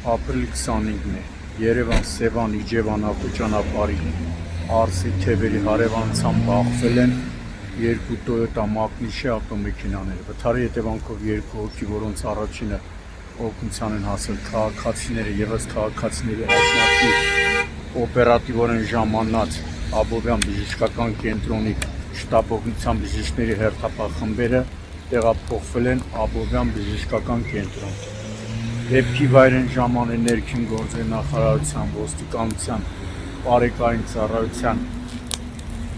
Ապրիլի 25-ն է, Երևան Սևան Իջևան ավտոճանապարհի Արսի թևերի հարևանությամբ բախվել են երկու Toyota Magnus ավտոմեքենաներ։ Վթարի հետևանքով երկու հոգի, որոնց առաջինը օգնության են հասել քաղաքացիները, ևս քաղաքացիների հայտնի օպերատիվորեն ժամանած Աբովյան բժշկական կենտրոնի շտաբ օգնության բժիշկների հերթապահ տեղափոխվել են Աբովյան բժշկական կենտրոն։ Դեպքի վայր են ժամանել ներքին գործերի նախարարության, ոստիկանության, բարեկային ծառայության,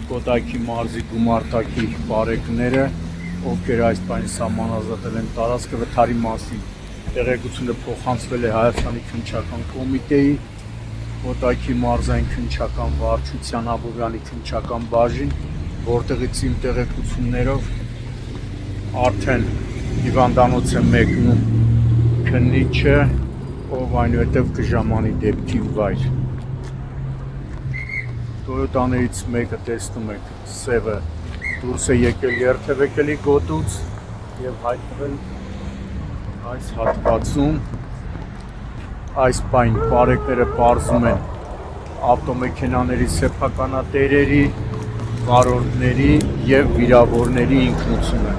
Կոտայքի մարզի գումարտակի բարեկները, ովքեր այս պահին սահմանազատել են տարածքը։ Վթարի մասին տեղեկությունը փոխանցվել է Հայաստանի քննչական կոմիտեի, Կոտայքի մարզային քննչական վարչության, Աբովյանի քննչական բաժին, որտեղից իմ տեղեկություններով արդեն հիվանդանոց է մեկնում քննիչը, ով այնուհետև կժամանի դեպքի վայր։ Տոյոտաներից մեկը տեսնում եք, սևը դուրս է եկել երթևեկելի գոտուց եւ հայտնվել այս հատվածում։ Այս պայն բարեկները պարզում են ավտոմեքենաների սեփականատերերի, վարորդների եւ վիրավորների ինքնությունը։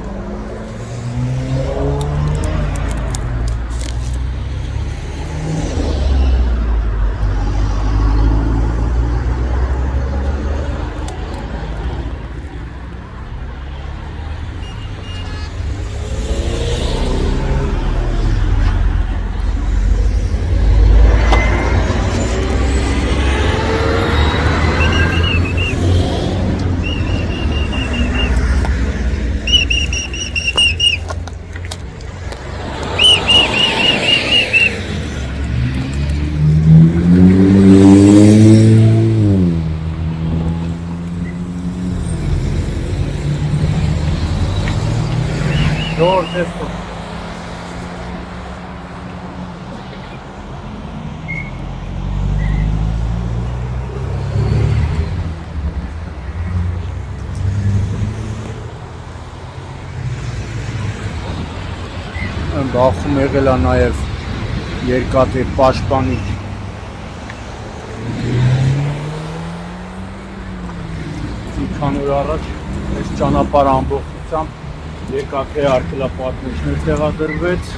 Բախում եղել է նաև երկաթի պաշտպանի քան օր առաջ այս ճանապարհը ամբողջությամբ երկաթի արգելապատրուշներ տեղադրվեց։